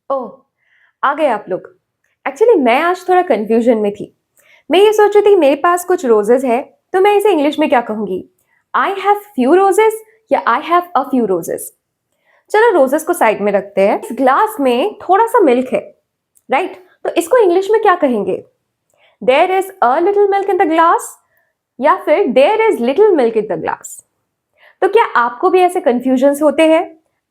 ओह! आ गए आप लोग। एक्चुअली मैं आज थोड़ा कन्फ्यूजन में थी। मैं ये सोच रही थी मेरे पास कुछ रोजेज़ है, तो मैं इसे इंग्लिश में क्या कहूँगी? आई हैव फ्यू रोजेज़ या I have a few roses? चलो रोजेज़ को साइड में रखते हैं। इस ग्लास में थोड़ा-सा मिल्क है, राइट? तो इसको इंग्लिश में क्या कहेंगे? There is a little milk in the glass या फिर there is little milk in the glass? तो क्या आपको भी ऐसे कंफ्यूजन्स होते हैं?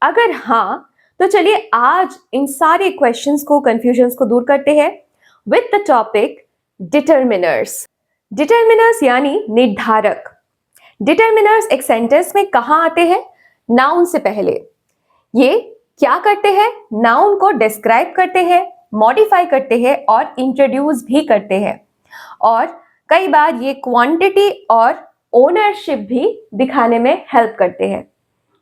अगर हाँ, तो चलिए आज इन सारे क्वेश्चंस को कंफ्यूजन्स को दूर करते हैं with the topic determiners. Determiners यानी निर्धारक। डिटरमिनर्स एक सेंटेंस में कहाँ आते हैं? नाउन से पहले। ये क्या करते हैं? नाउन को डिस्क्राइब करते हैं, मॉडिफाई करते हैं और इंट्रोड्यूस भी करते हैं। और कई बार ये क्वांटिटी और ओनरशिप भी दिखाने में हेल्प करते हैं।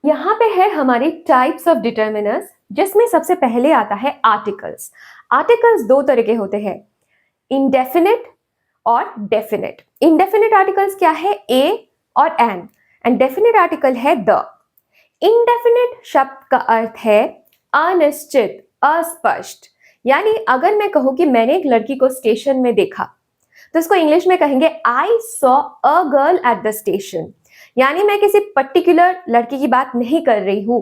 यहाँ पे है हमारी टाइप्स ऑफ डिटरमिनर्स, जिसमें सबसे पहले आता है आर्टिकल्स। आर्टिकल्स दो तरह के होते हैं, इंडेफिनिट और डेफिनिट। इंडेफिनिट आर्टिकल्स क्या है? ए और एंड डेफिनिट आर्टिकल है द। इंडेफिनिट शब्द का अर्थ है अनिश्चित, अस्पष्ट। यानी अगर मैं कहूं कि मैंने एक लड़की को स्टेशन में देखा, तो इसको इंग्लिश में कहेंगे I saw a girl at the station. यानी मैं किसी पर्टिकुलर लड़की की बात नहीं कर रही हूं,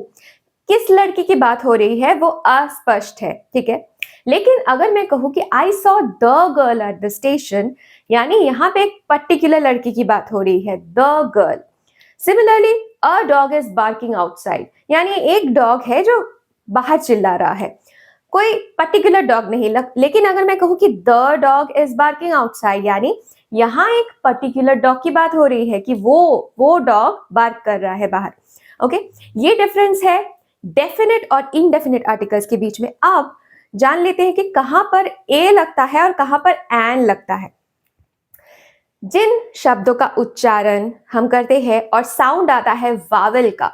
किस लड़की की बात हो रही है वो अस्पष्ट है, ठीक है। लेकिन अगर मैं कहूं कि I saw the girl at the station, यानी यहां पे एक पर्टिकुलर लड़की की बात हो रही है, the girl. Similarly a dog is barking outside, यानी एक डॉग है जो बाहर चिल्ला रहा है, कोई पर्टिकुलर डॉग नहीं। लेकिन अगर मैं कहूं कि the dog is barking outside, यानी यहां एक पर्टिकुलर डॉग की बात हो रही है कि वो डॉग बार्क कर रहा है बाहर। ओके, ये डिफरेंस है डेफिनेट और इनडेफिनेट आर्टिकल्स के बीच में। अब जान लेते हैं कि कहां पर ए लगता है और कहां पर एन लगता है। जिन शब्दों का उच्चारण हम करते हैं और साउंड आता है वावल का,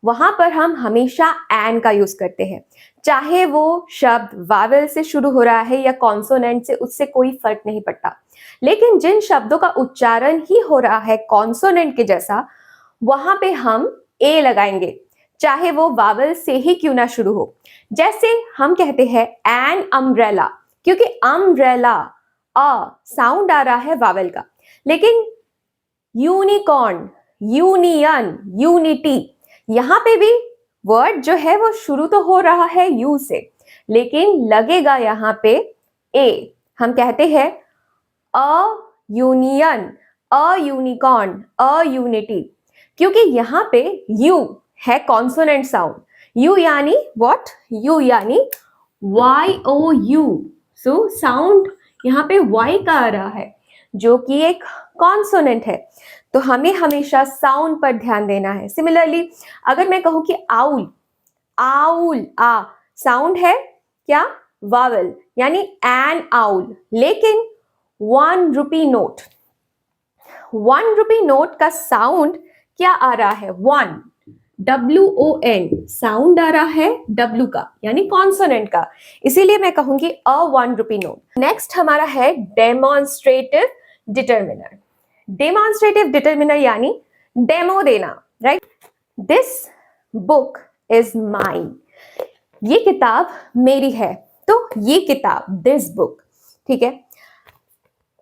वहां पर हम हमेशा एन का यूज करते हैं, चाहे वो शब्द वावल से शुरू हो रहा है या कॉन्सोनेंट से, उससे कोई फर्क नहीं पड़ता। लेकिन जिन शब्दों का उच्चारण ही हो रहा है कॉन्सोनेंट के जैसा, वहां पे हम ए लगाएंगे, चाहे वो वावल से ही क्यों ना शुरू हो। जैसे हम कहते हैं एन अम्ब्रेला, क्योंकि अम्ब्रेला अ साउंड आ रहा है वावल का। लेकिन यूनिकॉर्न, यूनियन, यूनिटी, यहां पे भी वर्ड जो है वो शुरू तो हो रहा है यू से, लेकिन लगेगा यहां पे ए। हम कहते हैं a union, a unicorn, a unity, क्योंकि यहां पे यू है कॉन्सोनेंट साउंड। यू यानी व्हाट? यू यानी Y O U. So sound यहां पे वाई का आ रहा है, जो कि एक कॉन्सोनेंट है। तो हमें हमेशा साउंड पर ध्यान देना है। सिमिलरली अगर मैं कहूं कि आउल, आउल आ साउंड है क्या? वावल, यानी एन आउल। लेकिन 1 रुपी नोट, 1 रुपी नोट का साउंड क्या आ रहा है? वन, WON साउंड आ रहा है W का, यानी कॉन्सोनेंट का। इसीलिए मैं कहूंगी अ 1 रुपी नोट। नेक्स्ट हमारा है डेमोन्स्ट्रेटिव डिटरमिनर। डेमोन्स्ट्रेटिव डिटरमिनर यानी डेमो देना, right? This book is mine, ये किताब मेरी है। तो ये किताब, दिस बुक, ठीक है।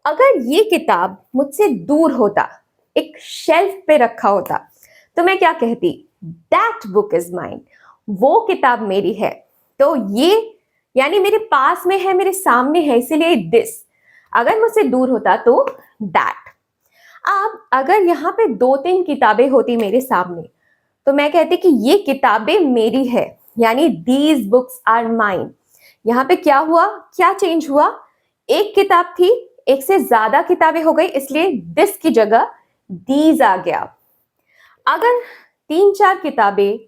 अगर ये किताब मुझसे दूर होता, एक शेल्फ पे रखा होता, तो मैं क्या कहती? दैट बुक इज माइन, वो किताब मेरी है। तो ये यानी मेरे पास में है, मेरे सामने है, इसीलिए दिस। अगर मुझसे दूर होता तो दैट। अब अगर यहाँ पे 2-3 किताबें होती मेरे सामने, तो मैं कहती कि ये किताबें मेरी है, यानी दीज बुक्स आर माइन। यहाँ पे क्या हुआ? क्या चेंज हुआ? एक किताब थी, एक से ज्यादा किताबें हो गई, इसलिए दिस की जगह दीज आ गया। अगर 3-4 किताबें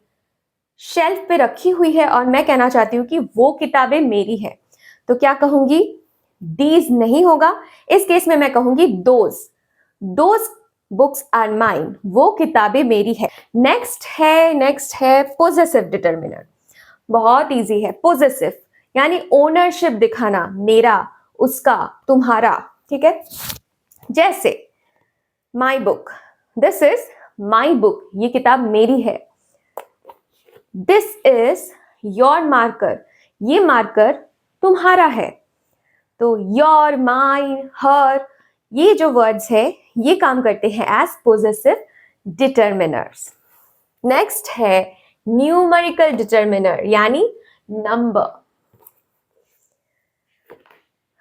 शेल्फ पे रखी हुई है और मैं कहना चाहती हूँ कि वो किताबें मेरी है, तो क्या कहूंगी? दीज नहीं होगा। इस केस में मैं कहूंगी those, those books are mine, वो किताबें मेरी है। नेक्स्ट है पोजेसिव डिटरमिनर। बहुत इजी है। पोजेसिव यानी ओनरशिप दिखाना, मेरा, उसका, तुम्हारा, ठीक है। जैसे my book, this is my book, ये किताब मेरी है। दिस इज योर मार्कर, ये मार्कर तुम्हारा है। तो योर, माइन, हर, ये जो वर्ड्स है ये काम करते हैं एज पोजेसिव डिटर्मिनर्स। नेक्स्ट है न्यूमेरिकल डिटर्मिनर यानी number.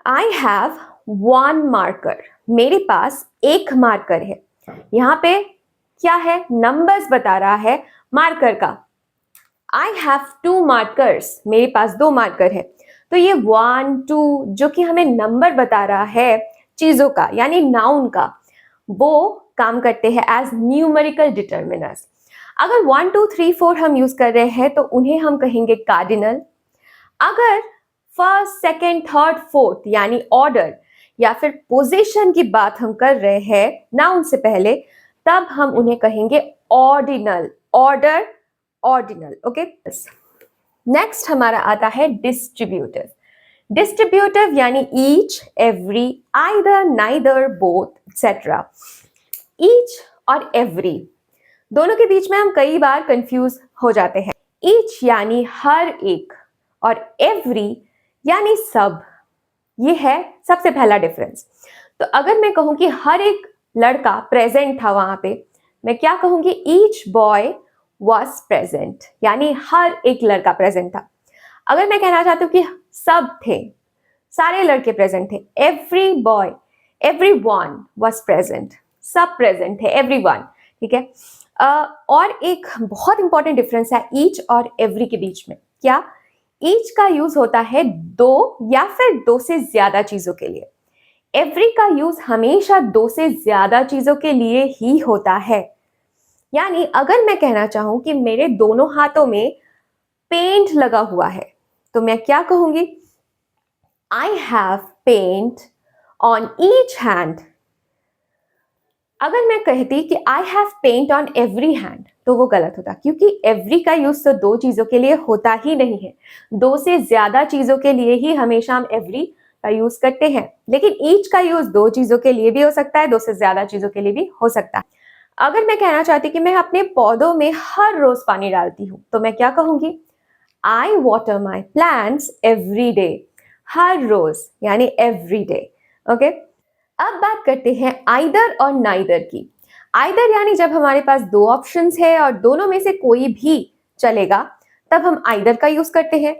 I have one marker, मेरे पास एक मार्कर है। यहाँ पे क्या है, नंबर्स बता रहा है मार्कर का। आई हैव टू मार्कर्स, मेरे पास दो मार्कर है। तो ये 1 2 जो कि हमें नंबर बता रहा है चीजों का यानी नाउन का, वो काम करते हैं एज न्यूमेरिकल डिटर्मिनर्स। अगर 1 2 3 4 हम यूज कर रहे हैं तो उन्हें हम कहेंगे कार्डिनल। अगर फर्स्ट, सेकेंड, थर्ड, फोर्थ यानी ऑर्डर या फिर पोजीशन की बात हम कर रहे हैं नाउन से पहले, तब हम उन्हें कहेंगे ordinal. Order, ordinal. Okay. Next हमारा आता है डिस्ट्रीब्यूटिव। डिस्ट्रीब्यूटिव यानी each, every, either, neither, both, etcetera. Each और एवरी दोनों के बीच में हम कई बार कंफ्यूज हो जाते हैं। ईच यानी हर एक और एवरी यानी सब। ये है सबसे पहला डिफरेंस। तो अगर मैं कहूं कि हर एक लड़का प्रेजेंट था वहां पे, मैं क्या कहूंगी, ईच बॉय वॉज प्रेजेंट, यानी हर एक लड़का प्रेजेंट था। अगर मैं कहना चाहती हूँ कि सब थे, सारे लड़के प्रेजेंट थे, every boy, every one was present, सब प्रेजेंट थे, एवरी वन। ठीक है। और एक बहुत इंपॉर्टेंट डिफरेंस है ईच और एवरी के बीच में। क्या? ईच का यूज होता है दो या फिर दो से ज्यादा चीजों के लिए। एवरी का यूज हमेशा दो से ज्यादा चीजों के लिए ही होता है। यानी अगर मैं कहना चाहूं कि मेरे दोनों हाथों में पेंट लगा हुआ है, तो मैं क्या कहूंगी, I have paint on each hand. अगर मैं कहती कि I have paint on every hand, तो वो गलत होता, क्योंकि एवरी का यूज तो दो चीजों के लिए होता ही नहीं है। दो से ज्यादा चीजों के लिए ही हमेशा हम एवरी का यूज करते हैं, लेकिन ईच का यूज दो चीजों के लिए भी हो सकता है, दो से ज्यादा चीजों के लिए भी हो सकता है। अगर मैं कहना चाहती कि मैं अपने पौधों में हर रोज पानी डालती हूँ, तो मैं क्या कहूंगी, I water my plants every day. हर रोज यानी एवरी डे। ओके। अब बात करते हैं आइदर और नाइदर की। आइदर यानी जब हमारे पास दो ऑप्शंस है और दोनों में से कोई भी चलेगा, तब हम आइदर का यूज करते हैं।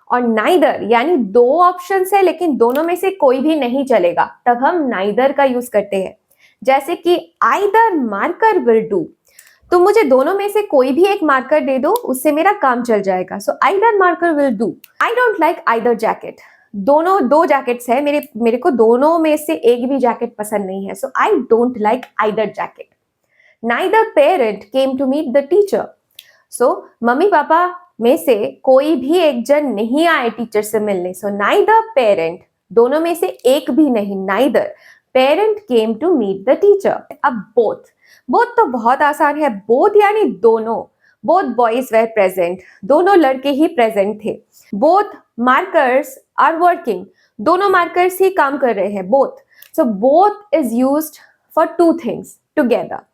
और नाइदर यानी दो ऑप्शंस है लेकिन दोनों में से कोई भी नहीं चलेगा, तब हम नाइदर का यूज करते हैं। जैसे कि आइदर मार्कर विल डू, तो मुझे दोनों में से कोई भी एक मार्कर दे दो, उससे मेरा काम चल जाएगा। So either marker will do. I don't like either jacket. दोनों दो जैकेट्स है, मेरे को दोनों में से एक भी जैकेट पसंद नहीं है। So I don't like either jacket. Neither parent came to meet the teacher. So mummy papa में से कोई भी एक जन नहीं आए टीचर से मिलने। सो नाइदर पेरेंट, दोनों में से एक भी नहीं, neither parent came to meet the teacher. अब बोथ, बोथ तो बहुत आसान है। बोथ यानी दोनों, बोथ बॉयज वेर प्रेजेंट, दोनों लड़के ही प्रेजेंट थे। बोथ मार्कर्स आर वर्किंग, दोनों मार्कर्स ही काम कर रहे हैं, both. So both is used for two things together.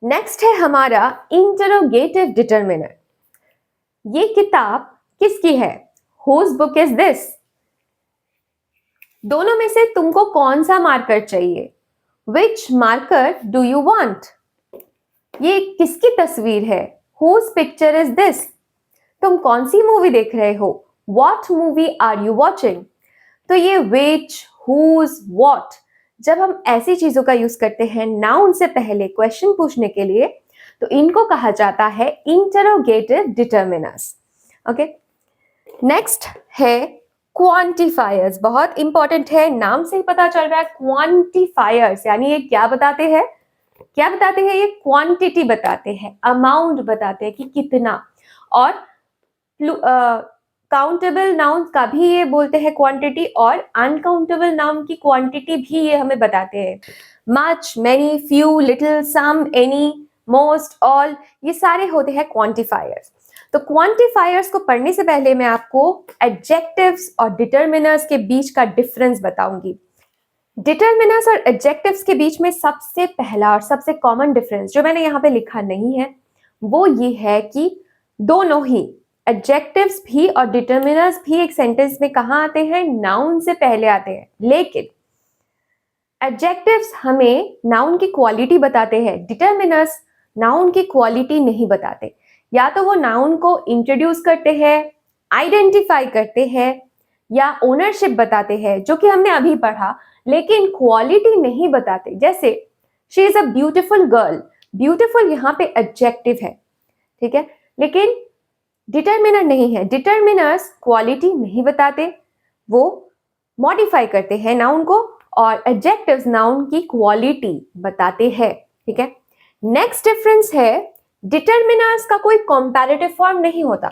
Next है हमारा इंटरोगेटिव डिटर्मिनर। ये किताब किसकी है? Whose book is this? दोनों में से तुमको कौन सा मार्कर चाहिए? Which marker do you want? ये किसकी तस्वीर है? Whose picture is this? तुम कौन सी मूवी देख रहे हो? What movie are you watching? तो ये which, whose, what, जब हम ऐसी चीजों का यूज करते हैं नाउन से पहले क्वेश्चन पूछने के लिए, तो इनको कहा जाता है इंटरोगेटिव डिटर्मिनर्स। ओके। नेक्स्ट है क्वांटिफायर्स। बहुत इंपॉर्टेंट है, नाम से ही पता चल रहा है क्वांटिफायर्स यानी ये क्या बताते हैं, क्या बताते हैं, ये क्वांटिटी बताते हैं, अमाउंट बताते हैं कि कितना। और काउंटेबल नाउन का भी ये बोलते हैं क्वांटिटी, और अनकाउंटेबल नाउन की क्वांटिटी भी ये हमें बताते हैं। मच, मेनी, फ्यू, लिटिल, सम, एनी, मोस्ट, ऑल, ये सारे होते हैं क्वांटिफायर्स। तो क्वांटिफायर्स को पढ़ने से पहले मैं आपको एडजेक्टिव्स और डिटर्मिनर्स के बीच का डिफरेंस बताऊंगी। डिटर्मिनर्स और एडजेक्टिव्स के बीच में सबसे पहला और सबसे कॉमन डिफरेंस जो मैंने यहाँ पे लिखा नहीं है, वो ये है कि दोनों ही एडजेक्टिव्स भी और डिटर्मिनर्स भी एक सेंटेंस में कहाँ आते हैं? नाउन से पहले आते हैं। लेकिन एडजेक्टिव्स हमें नाउन की क्वालिटी बताते हैं, डिटर्मिनर्स नाउन की क्वालिटी नहीं बताते। या तो वो नाउन को इंट्रोड्यूस करते हैं, आइडेंटिफाई करते हैं या ओनरशिप बताते हैं, जो कि हमने अभी पढ़ा, लेकिन क्वालिटी नहीं बताते। जैसे she is a beautiful girl, beautiful यहाँ पे एडजेक्टिव है, ठीक है, लेकिन डिटर्मिनर नहीं है। डिटर्मिनर्स क्वालिटी नहीं बताते, वो मॉडिफाई करते हैं नाउन को, और एडजेक्टिव्स नाउन की क्वालिटी बताते हैं, ठीक है। नेक्स्ट डिफरेंस है, डिटर्मिनर्स का कोई कंपैरेटिव फॉर्म नहीं होता।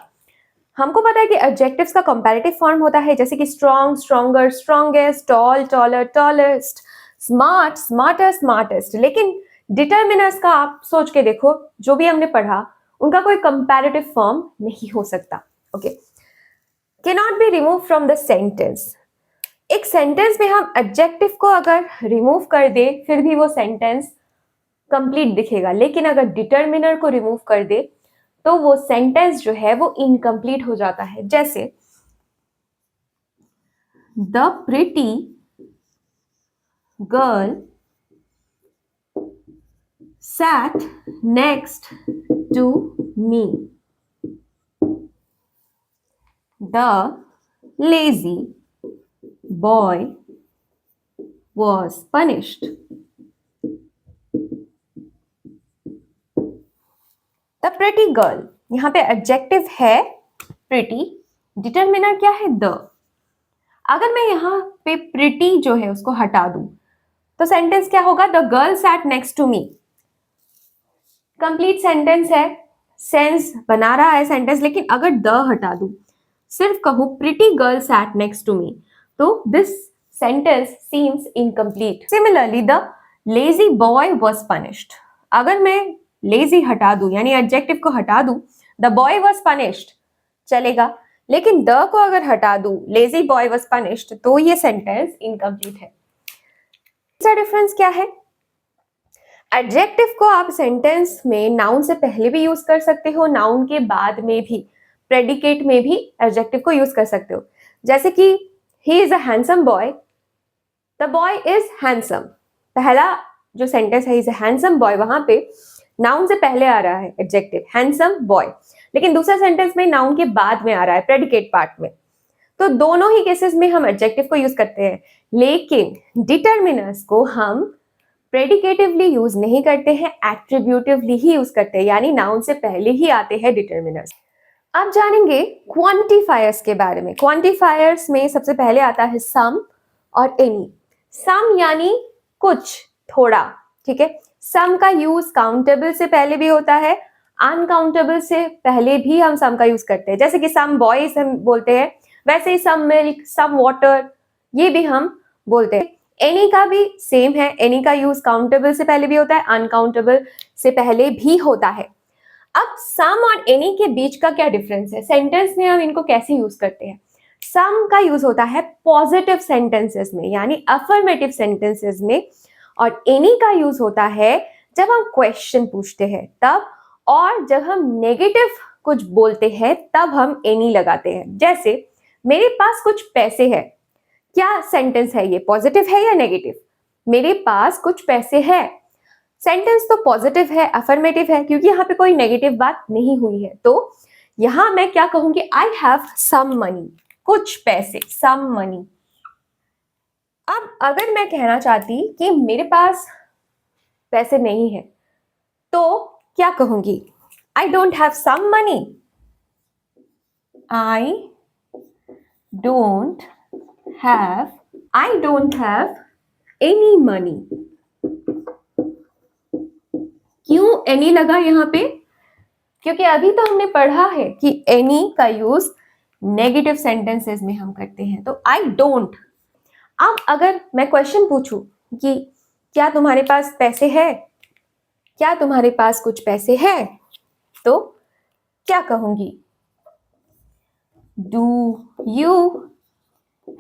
हमको पता है कि एडजेक्टिव्स का कंपैरेटिव फॉर्म होता है, जैसे कि strong, stronger, strongest, tall, taller, tallest, smart, smarter, smartest. लेकिन डिटर्मिनर्स का आप सोच के देखो, जो भी हमने पढ़ा उनका कोई कंपैरेटिव फॉर्म नहीं हो सकता। Okay, cannot be remove from the sentence. एक सेंटेंस में हम एडजेक्टिव को अगर रिमूव कर दे फिर भी वो सेंटेंस कंप्लीट दिखेगा, लेकिन अगर डिटर्मिनर को रिमूव कर दे तो वो सेंटेंस जो है वो इनकम्प्लीट हो जाता है। जैसे the pretty girl sat next to me. The lazy boy was punished. The pretty girl, यहाँ पे एडजेक्टिव है pretty, डिटर्मिनर क्या है? द। अगर मैं यहाँ पे pretty जो है उसको हटा दूं तो सेंटेंस क्या होगा? The girl sat next to me। Complete sentence है, सेंस बना रहा है सेंटेंस, लेकिन अगर द हटा दूं, सिर्फ कहूं pretty girl sat next to me, तो this sentence seems incomplete. Similarly the lazy boy was punished. अगर मैं लेजी हटा दूं, यानी एडजेक्टिव को हटा दूं, द बॉय वाज पनिश्ड चलेगा, लेकिन द को अगर हटा दूं, लेजी बॉय वाज पनिश्ड, तो ये सेंटेंस इनकम्प्लीट है। इसका डिफरेंस क्या है? एडजेक्टिव को आप सेंटेंस में नाउन से पहले भी यूज कर सकते हो, नाउन के बाद में भी, प्रेडिकेट में भी एडजेक्टिव को यूज कर सकते हो। जैसे कि he is a handsome boy, the boy is handsome. पहला जो सेंटेंस है, इज अ हैंडसम बॉय, वहां पे नाउन से पहले आ रहा है एडजेक्टिव हैंडसम बॉय, लेकिन दूसरा सेंटेंस में नाउन के बाद में आ रहा है प्रेडिकेट पार्ट में। तो दोनों ही केसेस में हम एडजेक्टिव को यूज करते हैं, लेकिन डिटर्मिनर्स को हम प्रेडिकेटिवली यूज नहीं करते हैं, एट्रीब्यूटिवली ही यूज करते हैं, यानी नाउन से पहले ही आते हैं डिटर्मिनर्स। अब जानेंगे क्वांटिफायर्स के बारे में। क्वांटिफायर्स में सबसे पहले आता है सम और एनी। सम यानी कुछ, थोड़ा, ठीक है। सम का यूज काउंटेबल से पहले भी होता है, अनकाउंटेबल से पहले भी हम सम का यूज करते हैं। जैसे कि सम बॉयज हम बोलते हैं, वैसे ही सम मिल्क, सम वाटर, ये भी हम बोलते हैं। एनी का भी सेम है, एनी का यूज काउंटेबल से पहले भी होता है, अनकाउंटेबल से पहले भी होता है। अब सम और एनी के बीच का क्या डिफरेंस है? सेंटेंस में हम इनको कैसे यूज करते हैं? सम का यूज होता है पॉजिटिव सेंटेंसेस में, यानी अफर्मेटिव सेंटेंसेस में, और एनी का यूज होता है जब हम क्वेश्चन पूछते हैं तब, और जब हम नेगेटिव कुछ बोलते हैं तब हम एनी लगाते हैं। जैसे मेरे पास कुछ पैसे है, क्या सेंटेंस है ये? पॉजिटिव है या नेगेटिव? मेरे पास कुछ पैसे है, सेंटेंस तो पॉजिटिव है, अफर्मेटिव है, क्योंकि यहाँ पे कोई नेगेटिव बात नहीं हुई है। तो यहां मैं क्या कहूंगी? आई हैव सम मनी, कुछ पैसे, सम मनी। अब अगर मैं कहना चाहती कि मेरे पास पैसे नहीं है, तो क्या कहूंगी? I don't have some money, I don't have any money. क्यों एनी लगा यहाँ पे? क्योंकि अभी तो हमने पढ़ा है कि एनी का यूज नेगेटिव सेंटेंसेस में हम करते हैं, तो आई डोंट। अब अगर मैं क्वेश्चन पूछूं कि क्या तुम्हारे पास पैसे है, क्या तुम्हारे पास कुछ पैसे है, तो क्या कहूंगी? Do you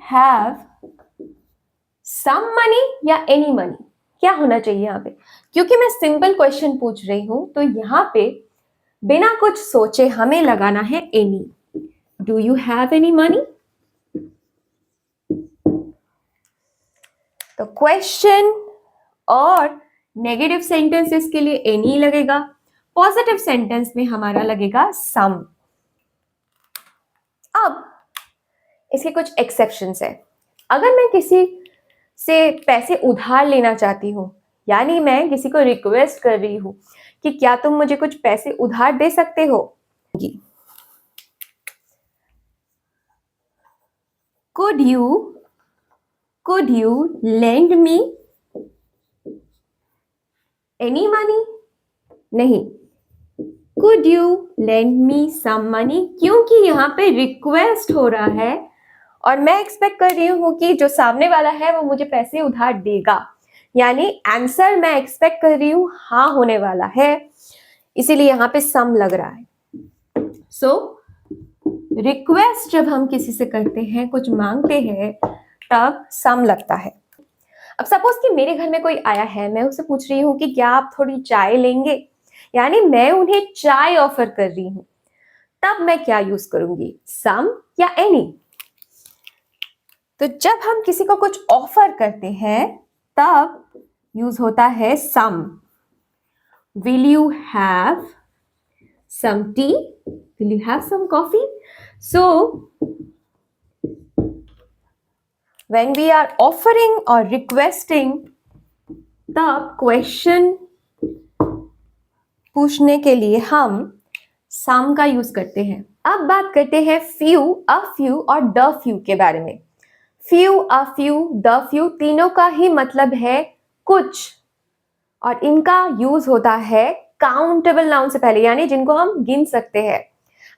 have some money या एनी मनी? क्या होना चाहिए यहाँ पे? क्योंकि मैं सिंपल क्वेश्चन पूछ रही हूं, तो यहाँ पे बिना कुछ सोचे हमें लगाना है any. Do you have any money? तो क्वेश्चन और नेगेटिव सेंटेंसेस के लिए एनी लगेगा, पॉजिटिव सेंटेंस में हमारा लगेगा सम। अब इसके कुछ एक्सेप्शंस है। अगर मैं किसी से पैसे उधार लेना चाहती हूँ, यानी मैं किसी को रिक्वेस्ट कर रही हूँ कि क्या तुम मुझे कुछ पैसे उधार दे सकते हो, could you lend me any money? नहीं, could you lend me some money, क्योंकि यहाँ पे रिक्वेस्ट हो रहा है और मैं एक्सपेक्ट कर रही हूँ कि जो सामने वाला है वो मुझे पैसे उधार देगा, यानी आंसर मैं एक्सपेक्ट कर रही हूँ हाँ होने वाला है, इसीलिए यहाँ पे सम लग रहा है। सो रिक्वेस्ट जब हम किसी से करते हैं, कुछ मांगते हैं, तब सम लगता है। अब सपोज कि मेरे घर में कोई आया है, मैं उससे पूछ रही हूँ कि क्या आप थोड़ी चाय लेंगे, यानी मैं उन्हें चाय ऑफर कर रही हूँ, तब मैं क्या यूज करूंगी, सम या एनी? तो जब हम किसी को कुछ ऑफर करते हैं तब यूज होता है some. Will you have some tea, will you have some coffee? So when we are offering or requesting, तब क्वेश्चन पूछने के लिए हम सम का यूज करते हैं। अब बात करते हैं फ्यू, अ फ्यू और द फ्यू के बारे में। Few, a few, the few तीनों का ही मतलब है कुछ, और इनका यूज होता है काउंटेबल नाउन से पहले, यानी जिनको हम गिन सकते हैं।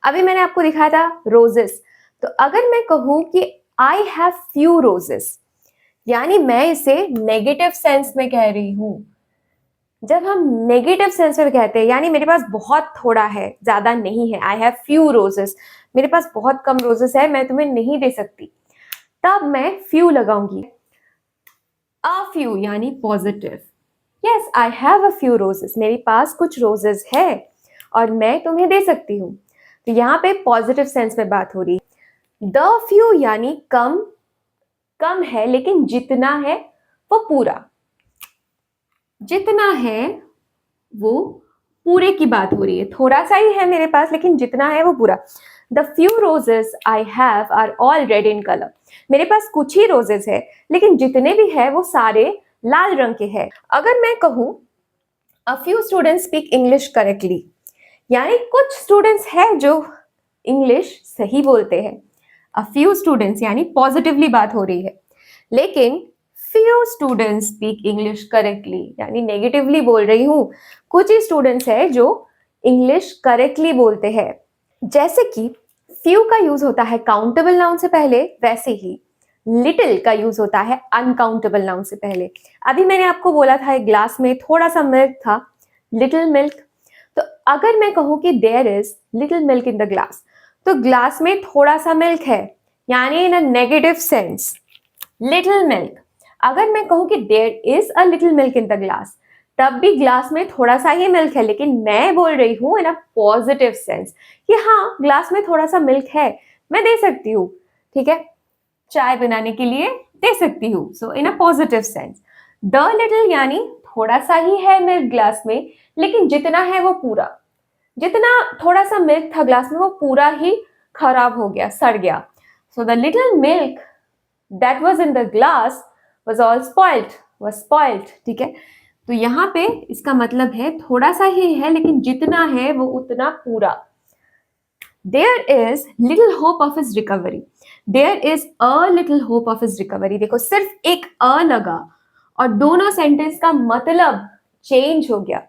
अभी मैंने आपको दिखाया था रोजेस, तो अगर मैं कहूं कि आई हैव फ्यू रोजेस, यानी मैं इसे नेगेटिव सेंस में कह रही हूं। जब हम नेगेटिव सेंस में कहते हैं, यानी मेरे पास बहुत थोड़ा है, ज्यादा नहीं है, आई हैव फ्यू रोजेस, मेरे पास बहुत कम रोजेस है, मैं तुम्हें नहीं दे सकती, तब मैं फ्यू लगाऊंगी। अ फ्यू यानी positive, yes I have a few roses, मेरे पास कुछ रोजेस है और मैं तुम्हें दे सकती हूँ, तो यहाँ पे पॉजिटिव सेंस में बात हो रही है। द फ्यू यानी कम, कम है लेकिन जितना है वो पूरा, जितना है वो पूरे की बात हो रही है, थोड़ा सा ही है मेरे पास लेकिन जितना है वो पूरा। The few roses I have are all red in colour, मेरे पास कुछ ही रोजेस है लेकिन जितने भी है वो सारे लाल रंग के हैं। अगर मैं कहूं a few students speak English correctly, यानी कुछ स्टूडेंट्स हैं जो इंग्लिश सही बोलते हैं। अ फ्यू स्टूडेंट्स यानी पॉजिटिवली बात हो रही है, लेकिन few students speak English correctly यानी नेगेटिवली बोल रही हूं, कुछ ही स्टूडेंट्स हैं जो इंग्लिश करेक्टली बोलते हैं। जैसे कि फ्यू का यूज होता है काउंटेबल नाउन से पहले, वैसे ही लिटिल का यूज होता है अनकाउंटेबल नाउन से पहले। अभी मैंने आपको बोला था एक ग्लास में थोड़ा सा मिल्क था, लिटिल मिल्क, तो अगर मैं कहूं कि there is little milk in the glass, तो ग्लास में थोड़ा सा मिल्क है, यानी in a negative sense little milk. अगर मैं कहूं कि there is a little milk in the glass, तब भी ग्लास में थोड़ा सा ही मिल्क है, लेकिन मैं बोल रही हूं इन अ पॉजिटिव सेंस कि हाँ ग्लास में थोड़ा सा मिल्क है, मैं दे सकती हूँ, ठीक है, चाय बनाने के लिए दे सकती हूँ। So in a positive sense. The little यानी थोड़ा सा ही है मिल्क ग्लास में, लेकिन जितना है वो पूरा, जितना थोड़ा सा मिल्क था ग्लास में वो पूरा ही खराब हो गया, सड़ गया। So the little milk that was in the glass was all spoiled, was spoiled, ठीक है। तो यहाँ पे इसका मतलब है थोड़ा सा ही है लेकिन जितना है वो उतना पूरा। There is little hope of his recovery, there is a little hope of his recovery, देखो सिर्फ एक अ लगा और दोनों सेंटेंस का मतलब चेंज हो गया।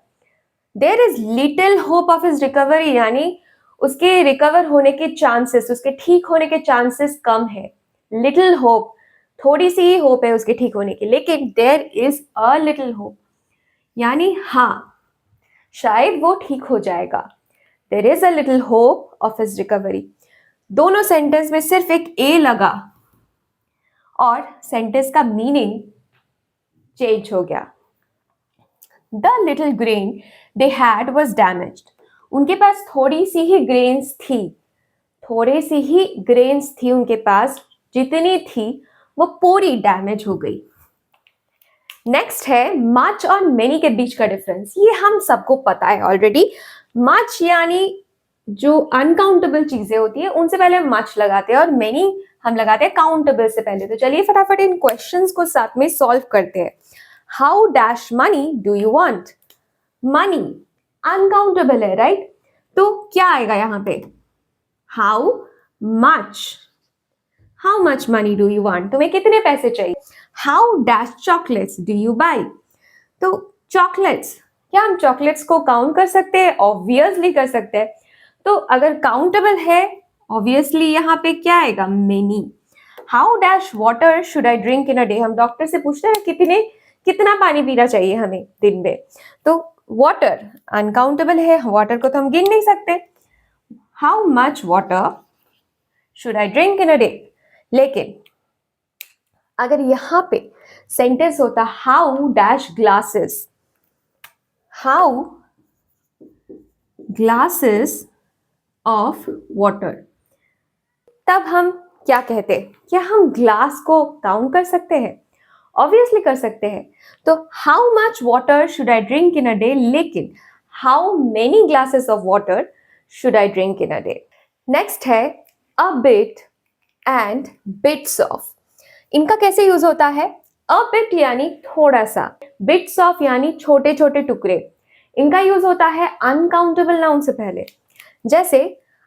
There is little hope of his recovery यानी उसके रिकवर होने के चांसेस, उसके ठीक होने के चांसेस कम है। Little hope थोड़ी सी ही होप है उसके ठीक होने की, लेकिन there is a little hope यानी हाँ शायद वो ठीक हो जाएगा। There is a little hope of his recovery. दोनों सेंटेंस में सिर्फ एक ए लगा और सेंटेंस का मीनिंग चेंज हो गया। The little grain they had was damaged, उनके पास थोड़ी सी ही ग्रेन्स थी, थोड़े सी ही ग्रेन्स थी उनके पास, जितनी थी वो पूरी डैमेज हो गई। नेक्स्ट है मच और मेनी के बीच का डिफरेंस। ये हम सबको पता है ऑलरेडी। मच यानी जो अनकाउंटेबल चीजें होती है उनसे पहले हम मच लगाते हैं, और मेनी हम लगाते हैं काउंटेबल से पहले। तो चलिए फटाफट इन क्वेश्चंस को साथ में सॉल्व करते हैं। How dash money do you want? Money uncountable है, राइट? तो क्या आएगा यहाँ पे? How much money do you want? तुम्हें कितने पैसे चाहिए? How dash chocolates do you buy? तो चॉकलेट्स, क्या हम चॉकलेट्स को काउंट कर सकते हैं? ऑब्वियसली कर सकते हैं। तो अगर काउंटेबल है, ऑब्वियसली यहाँ पे क्या आएगा? Many. How dash water should I drink in a day? हम डॉक्टर से पूछते हैं कितना पानी पीना चाहिए हमें दिन में। तो वाटर अनकाउंटेबल है, वाटर को तो हम गिन नहीं सकते। How much water should I drink in a day? लेकिन अगर यहां पे सेंटेंस होता how dash glasses, how glasses of water, तब हम क्या कहते? क्या हम ग्लास को काउंट कर सकते हैं? ऑब्वियसली कर सकते हैं। तो how much water should I drink in a day, लेकिन how many glasses of water should I drink in a day? Next है a bit and bits of. इनका कैसे यूज होता है? अ बिट यानी थोड़ा सा, बिट्स ऑफ यानी छोटे छोटे टुकड़े। इनका यूज होता है अनकाउंटेबल नाउन से पहले। जैसे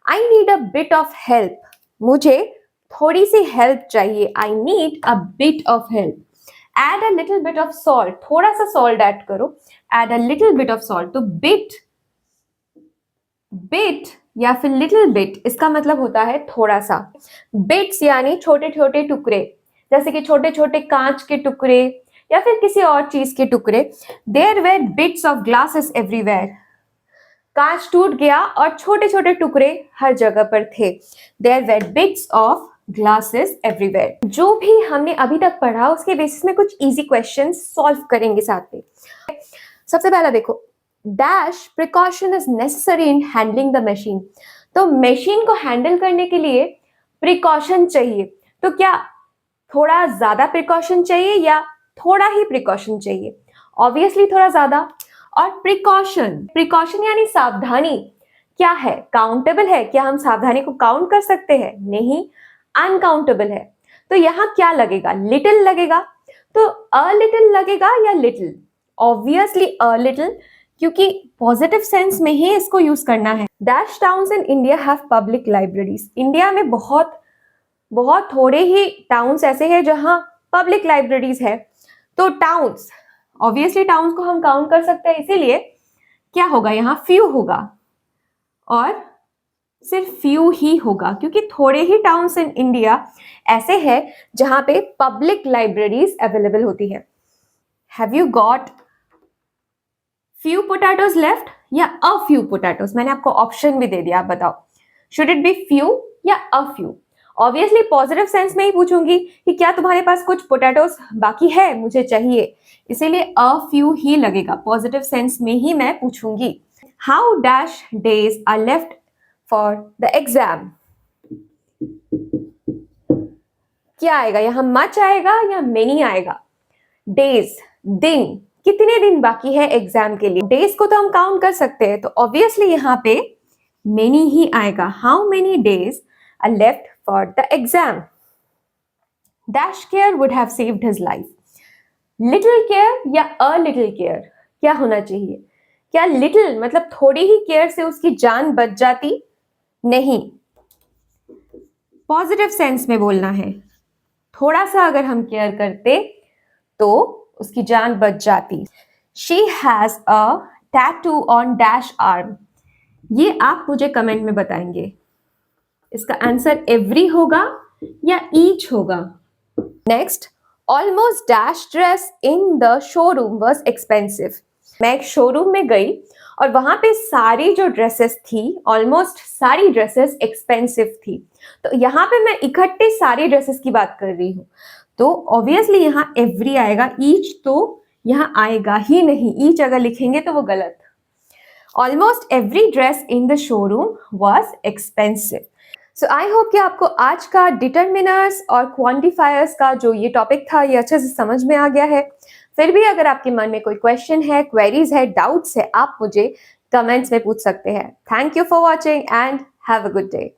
I need a bit of help, मुझे थोड़ी सी हेल्प चाहिए। I need a bit of help. Add a little bit of salt, थोड़ा सा सॉल्ट ऐड करो। Add a little bit of salt. तो बिट या फिर लिटिल बिट, इसका मतलब होता है थोड़ा सा। बिट्स यानी छोटे छोटे टुकड़े, जैसे कि छोटे छोटे कांच के टुकड़े या फिर किसी और चीज के टुकड़े। There were bits of glasses everywhere, कांच टूट गया और छोटे छोटे टुकड़े हर जगह पर थे। There were bits of glasses everywhere. जो भी हमने अभी तक पढ़ा उसके बेसिस में कुछ इजी क्वेश्चन सॉल्व करेंगे साथ में। सबसे पहला देखो, dash precaution is necessary in handling the machine. तो मशीन को हैंडल करने के लिए प्रिकॉशन चाहिए। तो क्या थोड़ा ज्यादा प्रिकॉशन चाहिए या थोड़ा ही प्रिकॉशन चाहिए? ऑब्वियसली थोड़ा ज्यादा। और प्रिकॉशन यानी सावधानी, क्या है? काउंटेबल है? क्या हम सावधानी को काउंट कर सकते हैं? नहीं, अनकाउंटेबल है। तो यहाँ क्या लगेगा? लिटिल लगेगा। तो अ लिटिल लगेगा या लिटिल? ऑब्वियसली अ लिटिल, क्योंकि पॉजिटिव सेंस में ही इसको यूज करना है। Dash towns in India have public libraries. India में बहुत बहुत थोड़े ही टाउन्स ऐसे हैं जहां पब्लिक लाइब्रेरीज है। तो टाउन्स, ऑब्वियसली टाउन्स को हम काउंट कर सकते हैं, इसीलिए क्या होगा यहाँ? फ्यू होगा। और सिर्फ फ्यू ही होगा क्योंकि थोड़े ही टाउन्स इन इंडिया ऐसे हैं जहां पे पब्लिक लाइब्रेरीज अवेलेबल होती है। Have you got few potatoes left या अ फ्यू पोटैटोज? मैंने आपको ऑप्शन भी दे दिया, आप बताओ शुड इट बी फ्यू या a few? Obviously positive sense में ही पूछूंगी कि क्या तुम्हारे पास कुछ पोटैटोज बाकी है, मुझे चाहिए, इसीलिए अ फ्यू ही लगेगा। पॉजिटिव सेंस में ही मैं पूछूंगी। How dash days are left for the exam? क्या आएगा यहाँ? मच आएगा या मेनी आएगा? डेज, दिन, कितने दिन बाकी है एग्जाम के लिए? डेज को तो हम काउंट कर सकते हैं, तो ऑब्वियसली यहाँ पे मेनी ही आएगा। How many days are left for the exam? Dash care would have saved his life. Little care या अ लिटिल केयर, क्या होना चाहिए? क्या लिटिल मतलब थोड़ी ही केयर से उसकी जान बच जाती? नहीं, पॉजिटिव सेंस में बोलना है। थोड़ा सा अगर हम केयर करते तो उसकी जान बच जाती। She has a tattoo on dash arm. ये आप मुझे कमेंट में बताएंगे। इसका आंसर एवरी होगा या ईच होगा? Next, almost dash dress in the showroom was expensive. मैं एक शोरूम में गई और वहां पे सारी जो ड्रेसेस थी, ऑलमोस्ट सारी ड्रेसेस एक्सपेंसिव थी। तो यहाँ पे मैं इकट्ठे सारी ड्रेसेस की बात कर रही हूँ, तो ऑब्वियसली यहाँ एवरी आएगा। ईच तो यहाँ आएगा ही नहीं, ईच अगर लिखेंगे तो वो गलत। Almost every dress in the showroom was expensive. So I hope कि आपको आज का डिटरमिनर्स और क्वांटिफायर्स का जो ये टॉपिक था ये अच्छे से समझ में आ गया है। फिर भी अगर आपके मन में कोई क्वेश्चन है, क्वेरीज है, डाउट्स है, आप मुझे कमेंट्स में पूछ सकते हैं। Thank you for watching and have a good day.